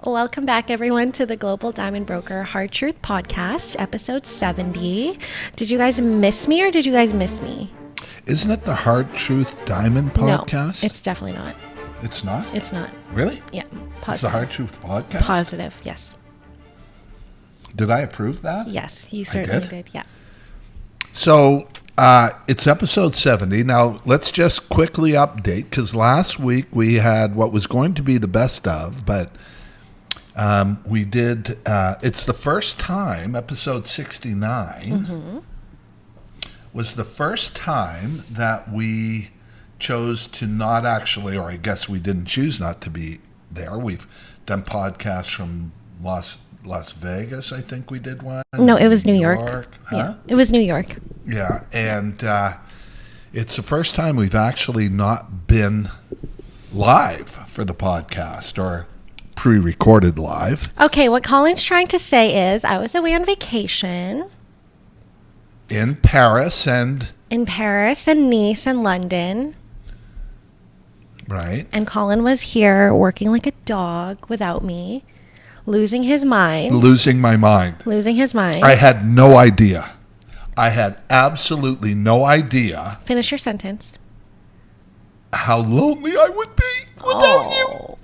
Welcome back, everyone, to the Global Diamond Broker Hard Truth Podcast, episode 70. Did you guys miss me or did you guys miss me? Isn't it the Hard Truth Diamond Podcast? No, it's definitely not. It's not? It's not. Really? Yeah, positive. It's the Hard Truth Podcast? Positive, yes. Did I approve that? Yes, you certainly did, yeah. So, it's episode 70. Now, let's just quickly update, because last week we had what was going to be the best of, but we did, it's the first time, episode 69, was the first time that we chose to not actually, or I guess we didn't choose not to be there. We've done podcasts from Las Vegas, I think we did one. No, it was New York. Huh? Yeah, it was New York. Yeah, and it's the first time we've actually not been live for the podcast, or pre-recorded live. Okay, what Colin's trying to say is I was away on vacation. In Paris and Nice and London. Right. And Colin was here working like a dog without me, losing his mind. Losing my mind. Losing his mind. I had no idea. I had absolutely no idea. Finish your sentence. How lonely I would be without you.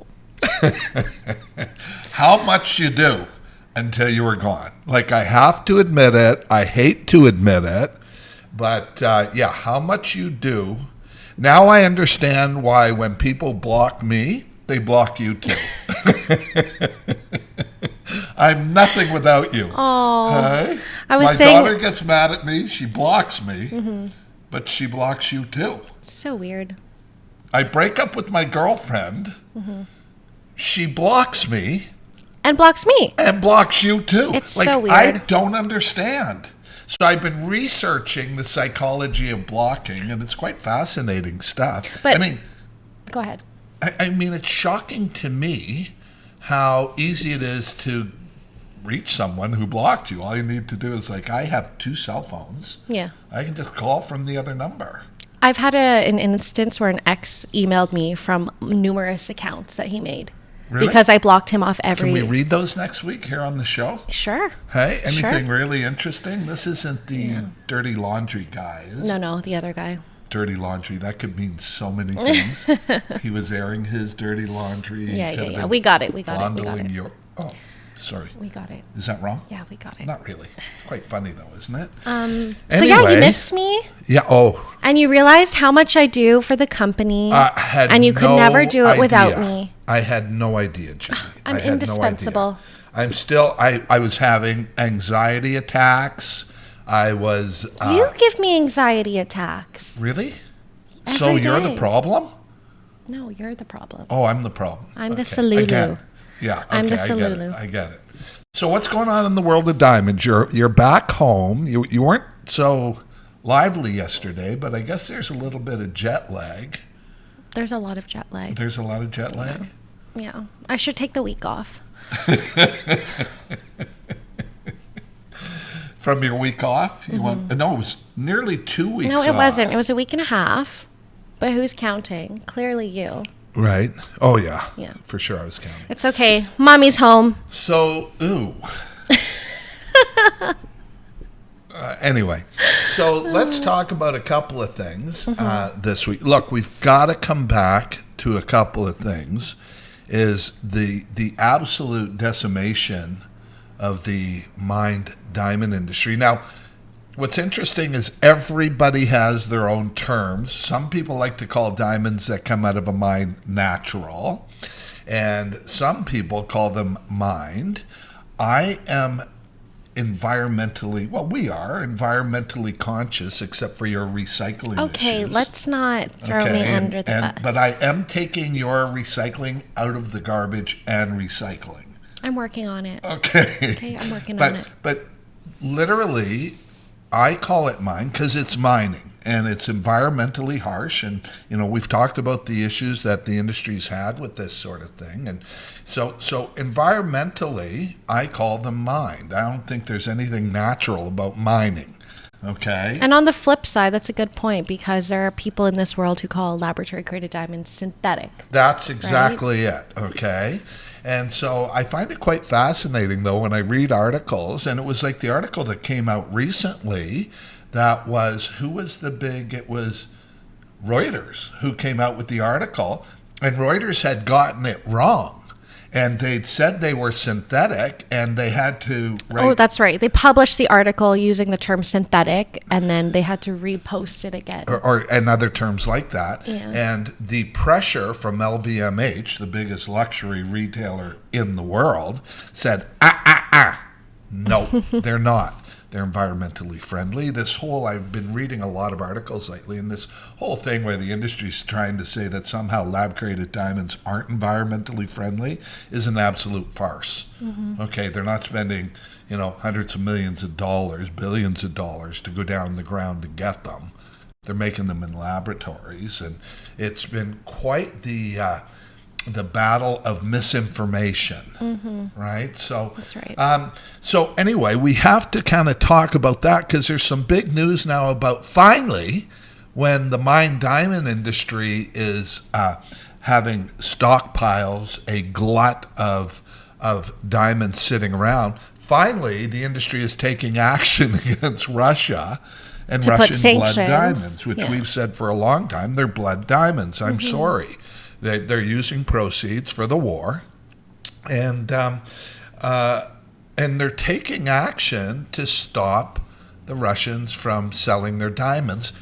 How much you do until you were gone. Like, I have to admit it. I hate to admit it. But, yeah, how much you do. Now I understand why when people block me, they block you too. I'm nothing without you. Oh, hey? My daughter gets mad at me. She blocks me, but she blocks you too. So weird. I break up with my girlfriend. She blocks me. And blocks me. And blocks you too. It's so weird. I don't understand. So I've been researching the psychology of blocking, and it's quite fascinating stuff. But, I mean, go ahead. I mean, it's shocking to me how easy it is to reach someone who blocked you. All you need to do is, like, I have 2 cell phones. Yeah. I can just call from the other number. I've had an instance where an ex emailed me from numerous accounts that he made. Really? Because I blocked him off every... Can we read those next week here on the show? Sure. Hey, anything Sure. really interesting? This isn't the dirty laundry guy, is it? No, the other guy. Dirty laundry, that could mean so many things. He was airing his dirty laundry. Yeah. We got it. Oh, sorry. We got it. Is that wrong? Yeah, we got it. Not really. It's quite funny though, isn't it? So yeah, you missed me. Yeah. Oh. And you realized how much I do for the company. And you could never do it without me. I had no idea, Judy. I'm indispensable. I'm still, I was having anxiety attacks. I was... you give me anxiety attacks. Really? Every So you're day. the problem? No, you're the problem. Oh, I'm the problem. I'm the Okay. Salulu. Again. Yeah, okay, I'm the Salulu. I get it. So what's going on in the world of diamonds? You're back home. You weren't so lively yesterday, but I guess there's a little bit of jet lag. There's a lot of jet lag. There's a lot of jet lag? Yeah. I should take the week off. From your week off? You want? No, it was nearly 2 weeks No, it off. wasn't. It was a week and a half. But who's counting? Clearly you. Right. Oh, yeah. Yeah. For sure I was counting. It's okay. Mommy's home. So, anyway, so let's talk about a couple of things this week. Look, we've got to come back to a couple of things. Is the absolute decimation of the mined diamond industry. Now, what's interesting is everybody has their own terms. Some people like to call diamonds that come out of a mine natural, and some people call them mined. I am we are environmentally conscious, except for your recycling Okay, issues. let's not throw me under the bus. But I am taking your recycling out of the garbage and recycling. I'm working on it. Okay, I'm working on it. But literally, I call it mine because it's mining and it's environmentally harsh. And, we've talked about the issues that the industry's had with this sort of thing. And so environmentally, I call them mined. I don't think there's anything natural about mining. Okay. And on the flip side, that's a good point, because there are people in this world who call laboratory created diamonds synthetic. That's exactly it. Okay. And so I find it quite fascinating, though, when I read articles. And it was like the article that came out recently that was, who was the big, it was Reuters who came out with the article. And Reuters had gotten it wrong. And they'd said they were synthetic, and they had to write... Oh, that's right. They published the article using the term synthetic, and then they had to repost it again. And other terms like that. Yeah. And the pressure from LVMH, the biggest luxury retailer in the world, said, no, they're not. They're environmentally friendly. I've been reading a lot of articles lately, and this whole thing where the industry's trying to say that somehow lab-created diamonds aren't environmentally friendly is an absolute farce. Mm-hmm. Okay, they're not spending, hundreds of millions of dollars, billions of dollars to go down the ground to get them. They're making them in laboratories, and it's been quite the battle of misinformation, right? So that's right. So anyway, we have to kind of talk about that because there's some big news now about finally when the mined diamond industry is having stockpiles, a glut of diamonds sitting around. Finally, the industry is taking action against Russia and to Russian blood diamonds, which we've said for a long time, they're blood diamonds. I'm sorry. They're using proceeds for the war, and they're taking action to stop the Russians from selling their diamonds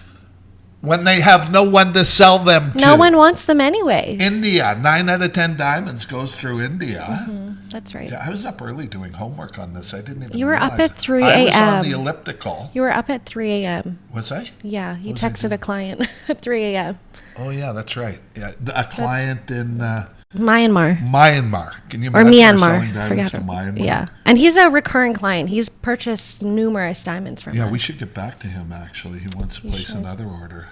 when they have no one to sell them to. No one wants them anyways. India, 9 out of 10 diamonds goes through India. That's right. I was up early doing homework on this. I didn't even You were realize. up at 3 I was a.m. on the elliptical. You were up at 3 a.m. Was I? Yeah, you texted a client at 3 a.m. Oh, yeah, that's right. Yeah, a client in... Myanmar. Can you Or imagine Myanmar. selling diamonds to Myanmar? Yeah. And he's a recurring client. He's purchased numerous diamonds from us. Yeah, we should get back to him, actually. He wants to place another order.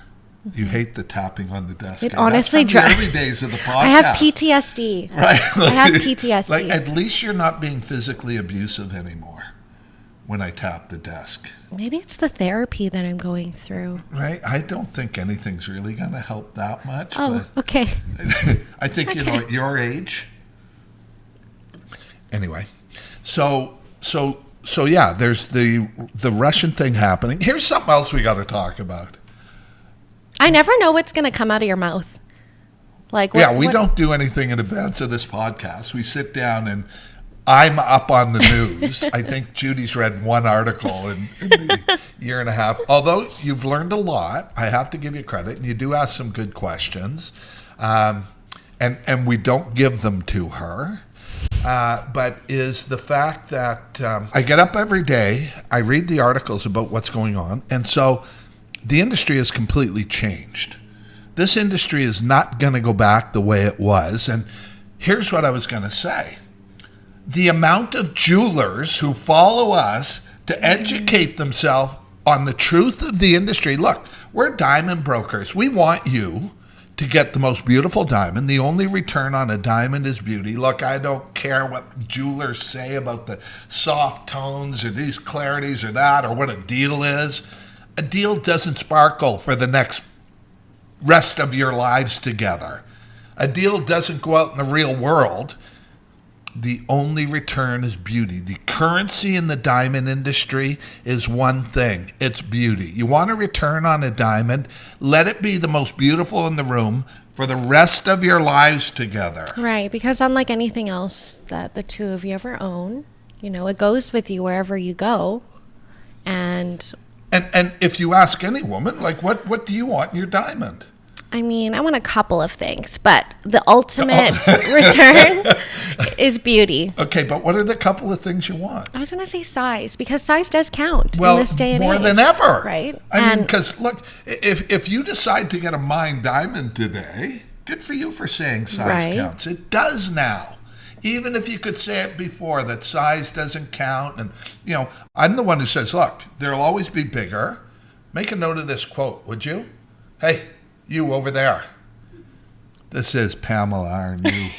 You hate the tapping on the desk. It honestly drives... early days of the podcast. I have PTSD. Right? I have PTSD. Like, at least you're not being physically abusive anymore when I tap the desk. Maybe it's the therapy that I'm going through. Right? I don't think anything's really going to help that much. Oh, but okay. I think, at your age. Anyway, so yeah, there's the Russian thing happening. Here's something else we got to talk about. I never know what's going to come out of your mouth. Like, we don't do anything in advance of this podcast. We sit down and I'm up on the news. I think Judy's read one article in the year and a half. Although you've learned a lot, I have to give you credit, and you do ask some good questions. And we don't give them to her. But is the fact that I get up every day, I read the articles about what's going on, and so the industry has completely changed. This industry is not going to go back the way it was. And here's what I was going to say. The amount of jewelers who follow us to educate themselves on the truth of the industry. Look, we're diamond brokers. We want you to get the most beautiful diamond. The only return on a diamond is beauty. Look, I don't care what jewelers say about the soft tones or these clarities or that or what a deal is. A deal doesn't sparkle for the next rest of your lives together. A deal doesn't go out in the real world. The only return is beauty. The currency in the diamond industry is one thing. It's beauty. You want a return on a diamond, let it be the most beautiful in the room for the rest of your lives together. Right, because unlike anything else that the two of you ever own, it goes with you wherever you go. And if you ask any woman, like, what do you want in your diamond? I mean, I want a couple of things, but the ultimate return is beauty. Okay, but what are the couple of things you want? I was going to say size, because size does count in this day and age. More than ever. Right? I mean, because look, if you decide to get a mined diamond today, good for you for saying size counts. It does now. Even if you could say it before, that size doesn't count. And, I'm the one who says, look, there'll always be bigger. Make a note of this quote, would you? Hey, you over there. This is Pamela, our new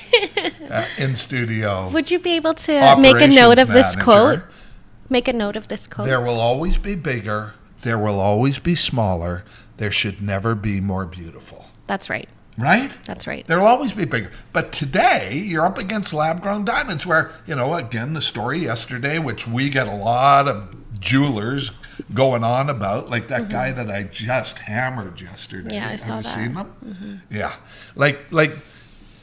in studio. Would you be able to make a note of this quote? Make a note of this quote. There will always be bigger. There will always be smaller. There should never be more beautiful. That's right. right? That's right. There'll always be bigger. But today, you're up against lab-grown diamonds where, again, the story yesterday, which we get a lot of jewelers going on about, like that guy that I just hammered yesterday. Yeah, I saw Have you that. seen them? Yeah. Like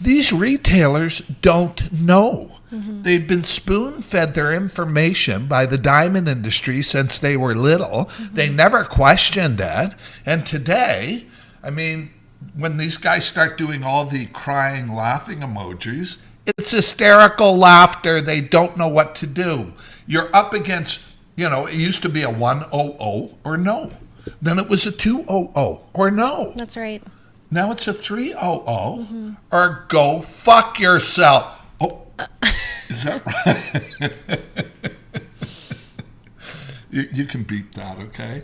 these retailers don't know. They've been spoon-fed their information by the diamond industry since they were little. They never questioned it. And today, I mean, when these guys start doing all the crying, laughing emojis, it's hysterical laughter. They don't know what to do. You're up against, it used to be a 100 or no. Then it was a 200 or no. That's right. Now it's a 300 or go fuck yourself. Oh, is that right? You can beep that, okay?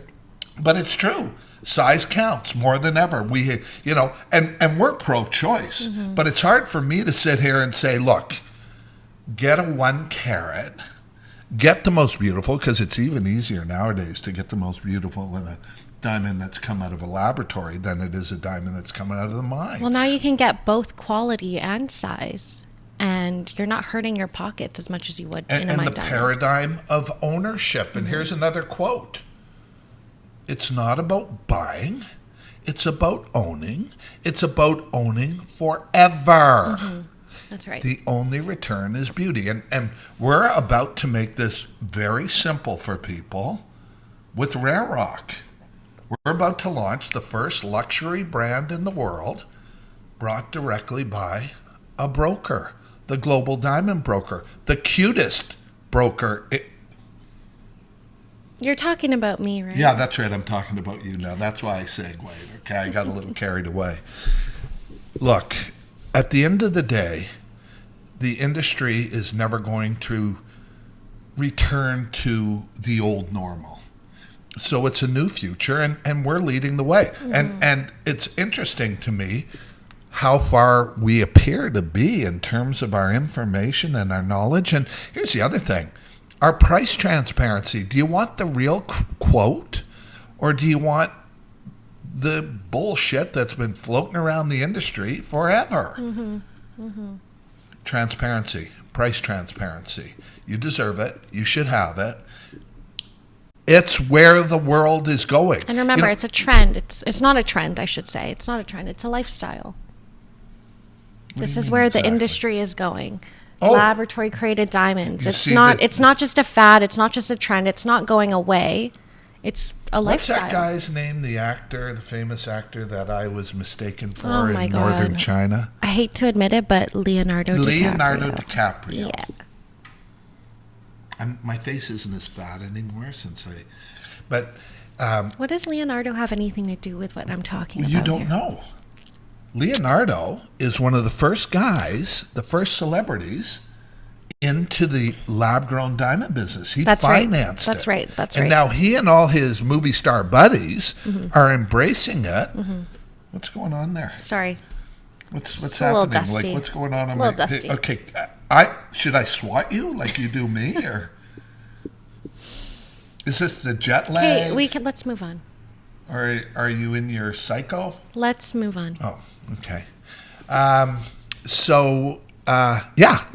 But it's true. Size counts more than ever. We, and we're pro-choice. But it's hard for me to sit here and say, look, get a 1 carat, get the most beautiful, because it's even easier nowadays to get the most beautiful than a diamond that's come out of a laboratory than it is a diamond that's coming out of the mine. Well, now you can get both quality and size, and you're not hurting your pockets as much as you would in a mine and the diamond. paradigm of ownership. And here's another quote. It's not about buying. It's about owning. It's about owning forever. That's right. The only return is beauty. And we're about to make this very simple for people with Rare Rock. We're about to launch the first luxury brand in the world brought directly by a broker, the Global Diamond Broker, the cutest broker. You're talking about me, right? Yeah, that's right. I'm talking about you now. That's why I segued. Okay, I got a little carried away. Look, at the end of the day, the industry is never going to return to the old normal. So it's a new future, and we're leading the way. And it's interesting to me how far we appear to be in terms of our information and our knowledge. And here's the other thing. Our price transparency. Do you want the real quote, or do you want the bullshit that's been floating around the industry forever? Transparency, price transparency. You deserve it. You should have it. It's where the world is going. And remember, it's a trend. It's not a trend, I should say. It's not a trend. It's a lifestyle. This is where the industry is going. Laboratory created diamonds. It's not just a fad. It's not just a trend. It's not going away. It's a lifestyle. What's that guy's name? The actor, the famous actor that I was mistaken for in God. northern China. I hate to admit it, but Leonardo DiCaprio. Yeah. My face isn't as fat anymore but what does Leonardo have anything to do with what I'm talking about? You don't know. Leonardo is one of the first guys, the first celebrities into the lab-grown diamond business. He financed it. That's right. And now he and all his movie star buddies are embracing it. What's going on there? Sorry. What's it's happening? A little dusty. Like, what's going on? A little dusty. Okay, should I swat you like you do me, or is this the jet lag? Okay, let's move on. Or are you in your psycho? Let's move on. Oh, okay.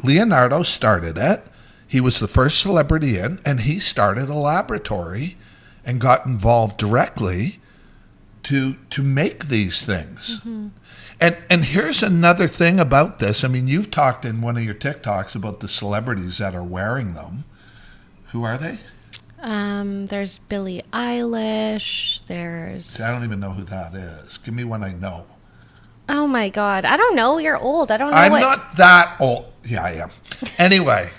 Leonardo started it. He was the first celebrity in, and he started a laboratory and got involved directly to make these things. And here's another thing about this. I mean, you've talked in one of your TikToks about the celebrities that are wearing them. Who are they? There's Billie Eilish. I don't even know who that is. Give me one I know. Oh my God. I don't know. You're old. I don't know. I'm not that old. Yeah, I am. Anyway,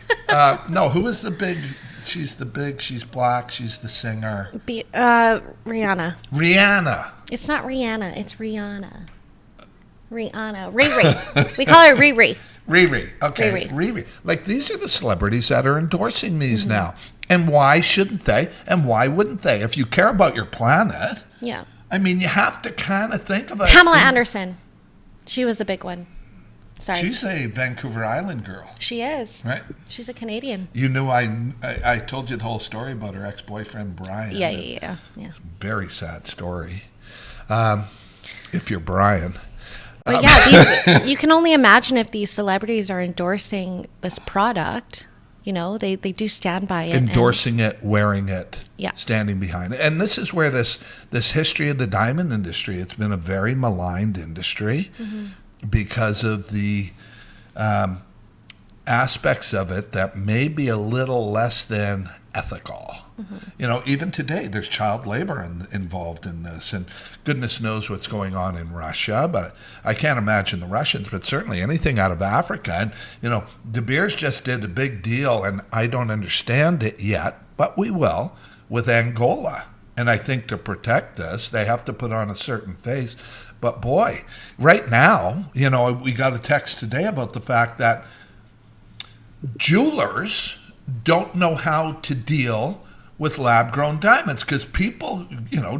no, who is the big? She's black. She's the singer. Rihanna. Rihanna. It's not Rihanna. It's Rihanna. Riri. We call her Riri. Riri. Okay. Riri. Like, these are the celebrities that are endorsing these now. And why shouldn't they? And why wouldn't they? If you care about your planet. Yeah. I mean, you have to kind of think of it. Pamela Anderson. She was the big one. Sorry. She's a Vancouver Island girl. She is. Right? She's a Canadian. You knew I told you the whole story about her ex-boyfriend, Brian. Yeah. Very sad story. If you're Brian. But yeah, you can only imagine if these celebrities are endorsing this product. They do stand by it. Endorsing it, wearing it, yeah, standing behind it. And this is where this history of the diamond industry, it's been a very maligned industry because of the aspects of it that may be a little less than ethical. Even today, there's child labor involved in this, and goodness knows what's going on in Russia, but I can't imagine the Russians, but certainly anything out of Africa. And, De Beers just did a big deal, and I don't understand it yet, but we will, with Angola. And I think to protect this, they have to put on a certain face. But boy, right now, we got a text today about the fact that jewelers don't know how to deal with lab-grown diamonds because people,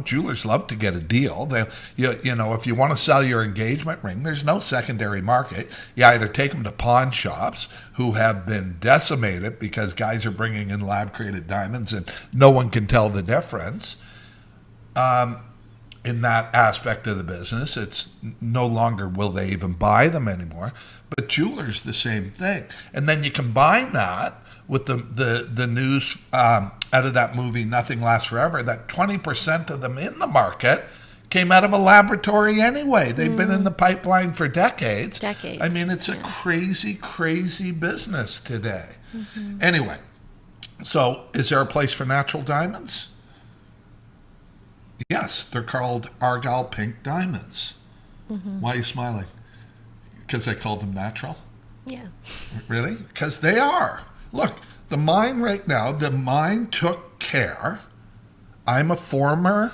jewelers love to get a deal. They, if you want to sell your engagement ring, there's no secondary market. You either take them to pawn shops who have been decimated because guys are bringing in lab-created diamonds and no one can tell the difference. In that aspect of the business, it's no longer will they even buy them anymore. But jewelers, the same thing. And then you combine that with the news out of that movie Nothing Lasts Forever, that 20% of them in the market came out of a laboratory anyway. They've been in the pipeline for decades. I mean, it's a crazy, crazy business today. Anyway, so is there a place for natural diamonds? Yes, they're called Argyle pink diamonds. Why are you smiling? Because I called them natural? Yeah. Really? Because they are. Look, the mine right now, the mine took care. I'm a former,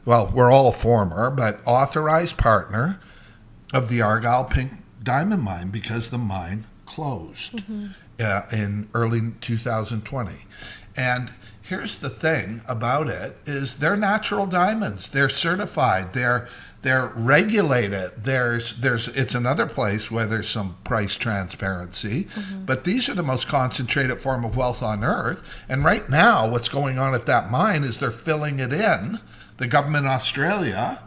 well, we're all a former, but authorized partner of the Argyle pink diamond mine because the mine closed in early 2020. And here's the thing about it is they're natural diamonds. They're certified. They're regulated. It's another place where there's some price transparency, but these are the most concentrated form of wealth on earth. And right now, what's going on at that mine is they're filling it in. The government of Australia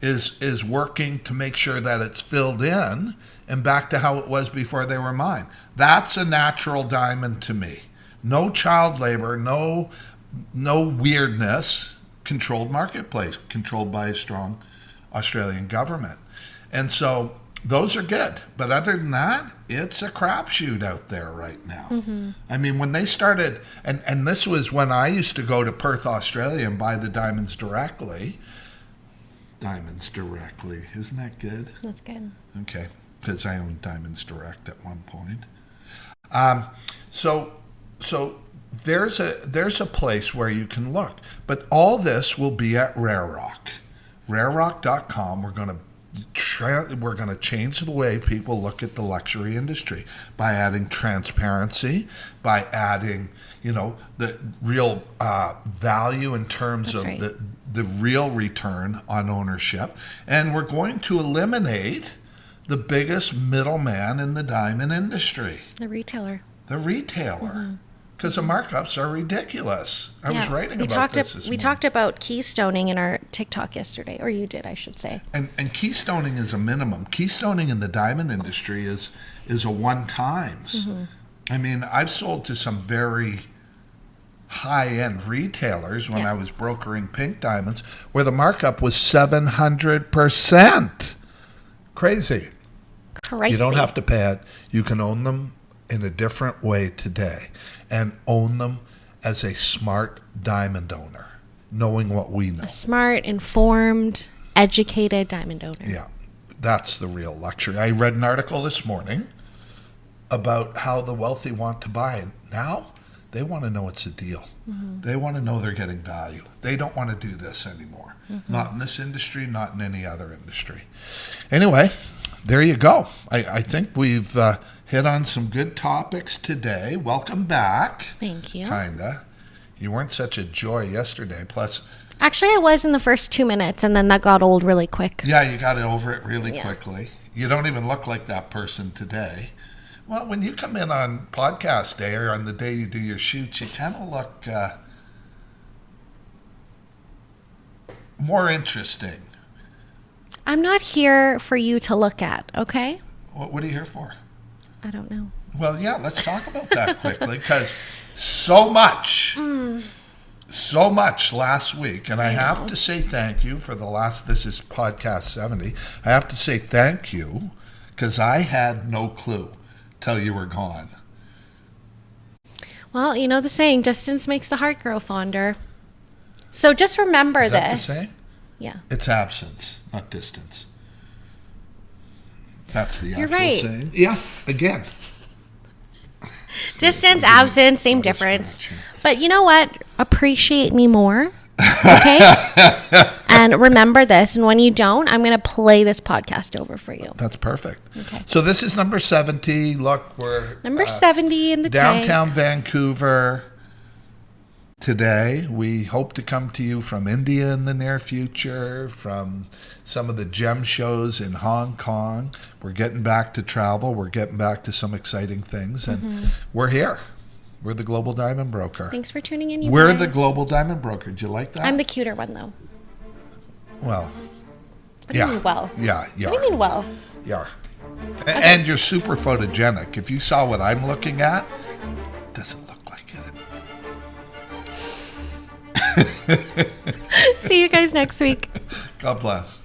is working to make sure that it's filled in and back to how it was before they were mined. That's a natural diamond to me. No child labor, no weirdness, controlled marketplace, controlled by a strong Australian government. And so those are good. But other than that, it's a crapshoot out there right now. I mean, when they started, and this was when I used to go to Perth, Australia and buy the diamonds directly. Diamonds directly. Isn't that good? That's good. Okay, because I owned Diamonds Direct at one point. So there's a place where you can look. But all this will be at Rare Rock. RareRock.com. We're going to change the way people look at the luxury industry by adding transparency, by adding, the real value in terms of the real return on ownership. And we're going to eliminate the biggest middleman in the diamond industry. The retailer. Because the markups are ridiculous. I was writing about this morning. We talked about keystoning in our TikTok yesterday, or you did, I should say. And keystoning is a minimum. Keystoning in the diamond industry is a one-times. I mean, I've sold to some very high-end retailers when I was brokering pink diamonds where the markup was 700%. Crazy. You don't have to pay it. You can own them in a different way today and own them as a smart diamond owner, knowing what we know. A smart, informed, educated diamond owner. Yeah, that's the real luxury. I read an article this morning about how the wealthy want to buy. And now they want to know it's a deal. They want to know they're getting value. They don't want to do this anymore. Not in this industry, not in any other industry. Anyway, there you go. I think we've hit on some good topics today. Welcome back. Thank you. Kinda. You weren't such a joy yesterday. Plus, actually, I was in the first 2 minutes, and then that got old really quick. Yeah, you got over it really quickly. You don't even look like that person today. Well, when you come in on podcast day or on the day you do your shoots, you kind of look more interesting. I'm not here for you to look at, okay? What are you here for? I don't know. Well, yeah, let's talk about that quickly, because so much last week, and I have to say thank you for this is podcast 70. I have to say thank you, because I had no clue till you were gone. Well, you know the saying, distance makes the heart grow fonder. So just remember Is that this. the saying? Yeah. It's absence, not distance. That's the You're actual right. saying. Yeah, again. Distance, absence, same difference. But you know what? Appreciate me more. Okay? And remember this. And when you don't, I'm going to play this podcast over for you. That's perfect. Okay. So this is number 70. Look, we're number 70 in the downtown tank. Vancouver today. We hope to come to you from India in the near future, from some of the gem shows in Hong Kong. We're getting back to travel. We're getting back to some exciting things. And we're here. We're the Global Diamond Broker. Thanks for tuning in, you We're guys. the Global Diamond Broker. Do you like that? I'm the cuter one, though. Well, What do you mean, well? Yeah, you What do you mean, well? You are. And you're super photogenic. If you saw what I'm looking at, it doesn't look like it. See you guys next week. God bless.